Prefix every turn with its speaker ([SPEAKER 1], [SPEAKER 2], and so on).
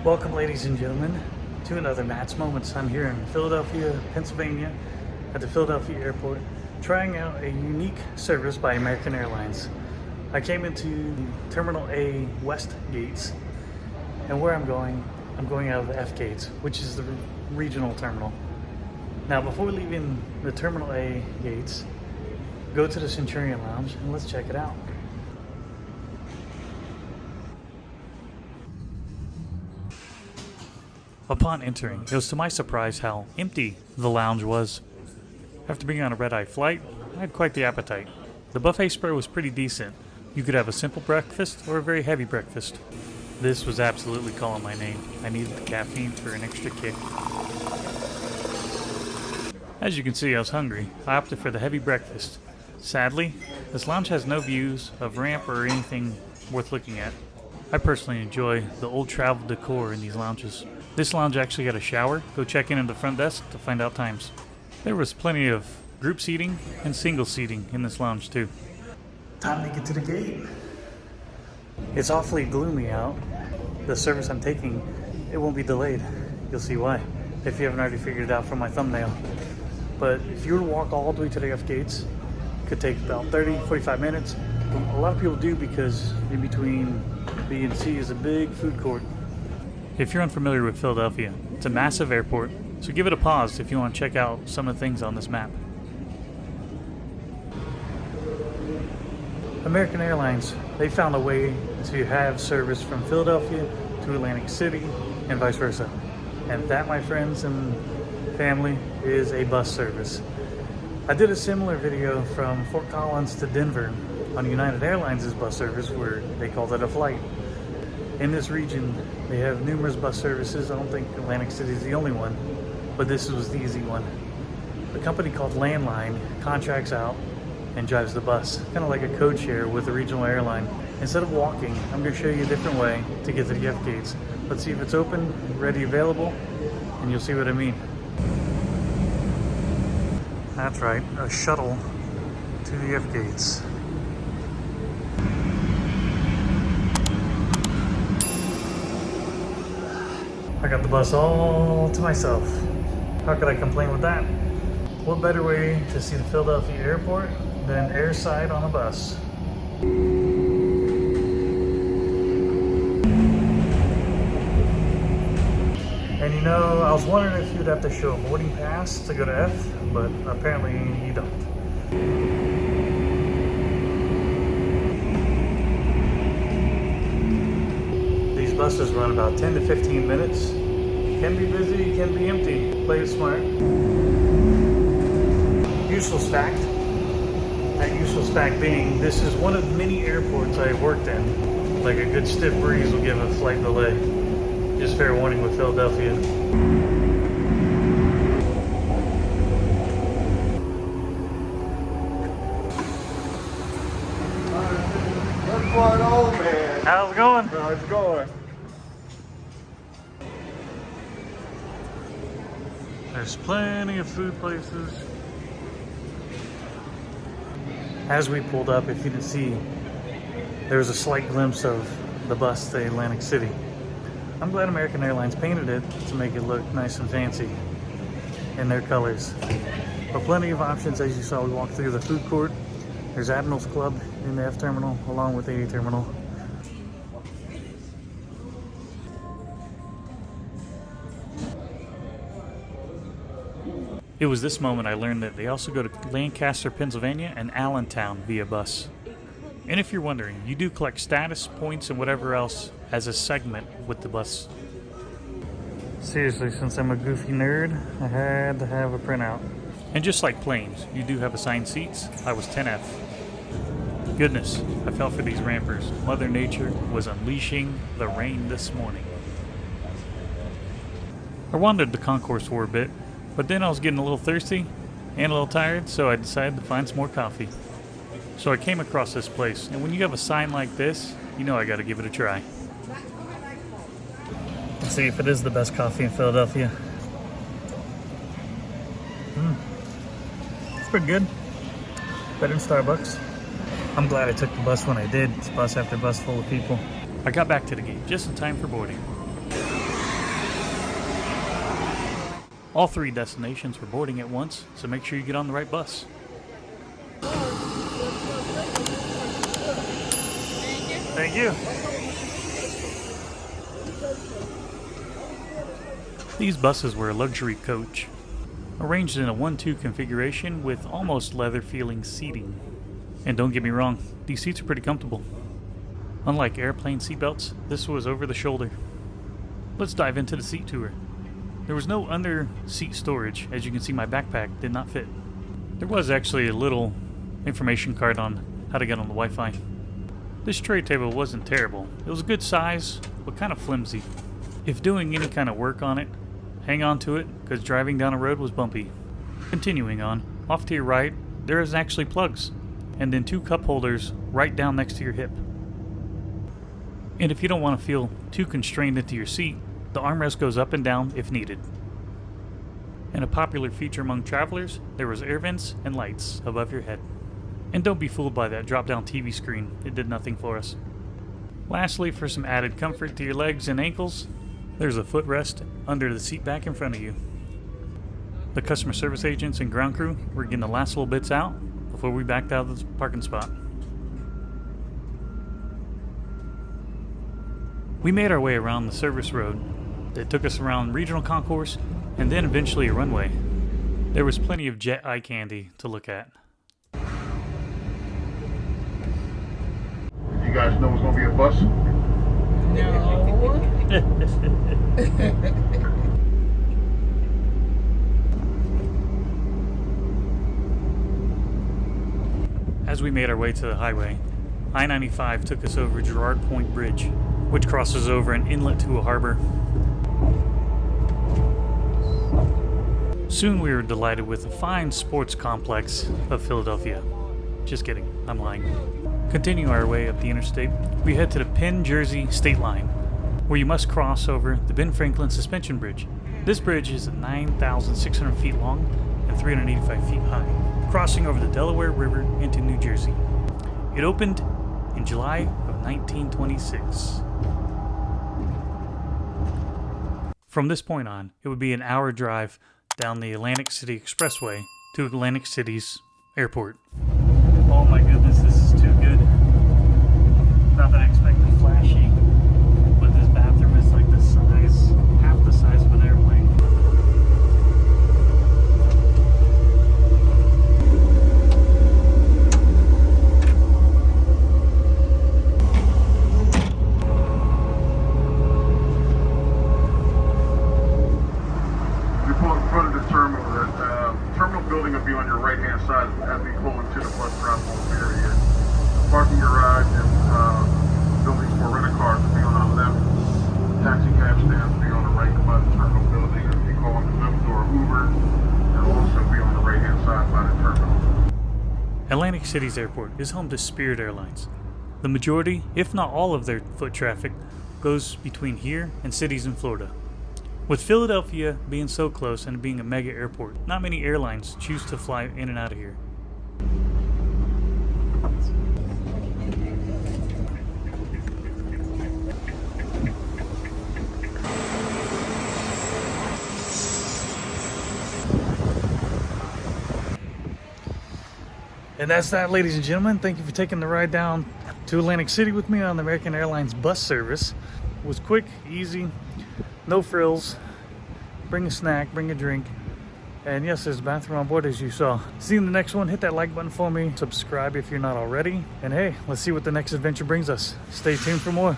[SPEAKER 1] Welcome, ladies and gentlemen, to another Matt's Moments. I'm here in Philadelphia, Pennsylvania, at the Philadelphia airport, trying out a unique service by American Airlines. I came into Terminal A West gates, and where I'm going out of the F gates, which is the regional terminal. Now, before leaving the Terminal A gates, go to the Centurion Lounge and let's check it out. Upon entering, it was to my surprise how empty the lounge was. After being on a red-eye flight, I had quite the appetite. The buffet spread was pretty decent. You could have a simple breakfast or a very heavy breakfast. This was absolutely calling my name. I needed the caffeine for an extra kick. As you can see, I was hungry. I opted for the heavy breakfast. Sadly, this lounge has no views of ramp or anything worth looking at. I personally enjoy the old travel decor in these lounges. This lounge actually had a shower. Go check in at the front desk to find out times. There was plenty of group seating and single seating in this lounge too. Time to get to the gate. It's awfully gloomy out. The service I'm taking, it won't be delayed. You'll see why, if you haven't already figured it out from my thumbnail. But if you were to walk all the way to the F gates, it could take about 30-45 minutes. A lot of people do because in between B and C is a big food court. If you're unfamiliar with Philadelphia, it's a massive airport, so give it a pause if you want to check out some of the things on this map. American Airlines, they found a way to have service from Philadelphia to Atlantic City and vice versa. And that, my friends and family, is a bus service. I did a similar video from Fort Collins to Denver on United Airlines' bus service where they called it a flight. In this region, they have numerous bus services. I don't think Atlantic City is the only one, but this was the easy one. A company called Landline contracts out and drives the bus, kind of like a code share with a regional airline. Instead of walking, I'm going to show you a different way to get to the F gates. Let's see if it's open, ready, available, and you'll see what I mean. That's right, a shuttle to the F gates. I got the bus all to myself. How could I complain with that? What better way to see the Philadelphia airport than airside on a bus? And you know, I was wondering if you'd have to show a boarding pass to go to F, but apparently you don't. These buses run about 10 to 15 minutes. Can be busy, can be empty. Play it smart. Useless fact. That useless fact being, this is one of many airports I've worked in. Like a good stiff breeze will give a flight delay. Just fair warning with Philadelphia.
[SPEAKER 2] What's going on, man?
[SPEAKER 1] How's it going?
[SPEAKER 2] How's it going?
[SPEAKER 1] There's plenty of food places. As we pulled up, if you didn't see, there was a slight glimpse of the bus to Atlantic City. I'm glad American Airlines painted it to make it look nice and fancy in their colors. But plenty of options. As you saw, we walked through the food court. There's Admiral's Club in the F terminal along with the A terminal. It was this moment I learned that they also go to Lancaster, Pennsylvania and Allentown via bus. And if you're wondering, you do collect status, points, and whatever else as a segment with the bus. Seriously, since I'm a goofy nerd, I had to have a printout. And just like planes, you do have assigned seats. I was 10F. Goodness, I fell for these rampers. Mother Nature was unleashing the rain this morning. I wandered the concourse for a bit, but then I was getting a little thirsty and a little tired, so I decided to find some more coffee. So I came across this place, and when you have a sign like this, you know I gotta give it a try. Let's see if it is the best coffee in Philadelphia. It's pretty good. Better than Starbucks. I'm glad I took the bus when I did. It's bus after bus full of people. I got back to the gate just in time for boarding. All 3 destinations were boarding at once, so make sure you get on the right bus. Thank you. These buses were a luxury coach, arranged in a 1-2 configuration with almost leather-feeling seating. And don't get me wrong, these seats are pretty comfortable. Unlike airplane seatbelts, this was over the shoulder. Let's dive into the seat tour. There was no under-seat storage. As you can see, my backpack did not fit. There was actually a little information card on how to get on the Wi-Fi. This tray table wasn't terrible. It was a good size, but kind of flimsy. If doing any kind of work on it, hang on to it, because driving down a road was bumpy. Continuing on, off to your right, there is actually plugs, and then 2 cup holders right down next to your hip. And if you don't want to feel too constrained into your seat, the armrest goes up and down if needed. And a popular feature among travelers, there was air vents and lights above your head. And don't be fooled by that drop-down TV screen, it did nothing for us. Lastly, for some added comfort to your legs and ankles, there's a footrest under the seat back in front of you. The customer service agents and ground crew were getting the last little bits out before we backed out of the parking spot. We made our way around the service road that took us around regional concourse and then eventually a runway. There was plenty of jet eye candy to look at.
[SPEAKER 2] You guys know it's gonna be a bus?
[SPEAKER 3] No.
[SPEAKER 1] As we made our way to the highway, I-95 took us over Girard Point Bridge, which crosses over an inlet to a harbor. Soon we were delighted with the fine sports complex of Philadelphia. Just kidding, I'm lying. Continuing our way up the interstate, we head to the Penn Jersey state line, where you must cross over the Ben Franklin Suspension Bridge. This bridge is 9,600 feet long and 385 feet high, crossing over the Delaware River into New Jersey. It opened in July of 1926. From this point on, it would be an hour drive down the Atlantic City Expressway to Atlantic City's airport. Oh my goodness, this is too good. Not that I expected flashy, but this bathroom is like the size, half the size of an airplane.
[SPEAKER 2] You pull in front of the terminal. The terminal building will be on your right-hand side as we pull into the bus drop-off area. The parking garage and buildings for rental cars will be on our left. Taxi cab stands will be on the right by the terminal building. If you call on the Lyft or Uber, they'll also be on the right-hand side by the terminal.
[SPEAKER 1] Atlantic City's airport is home to Spirit Airlines. The majority, if not all of their foot traffic, goes between here and cities in Florida. With Philadelphia being so close and being a mega airport, not many airlines choose to fly in and out of here. And that's that, ladies and gentlemen. Thank you for taking the ride down to Atlantic City with me on the American Airlines bus service. It was quick, easy, no frills. Bring a snack, bring a drink. And yes, there's a bathroom on board as you saw. See you in the next one. Hit that like button for me. Subscribe if you're not already. And hey, let's see what the next adventure brings us. Stay tuned for more.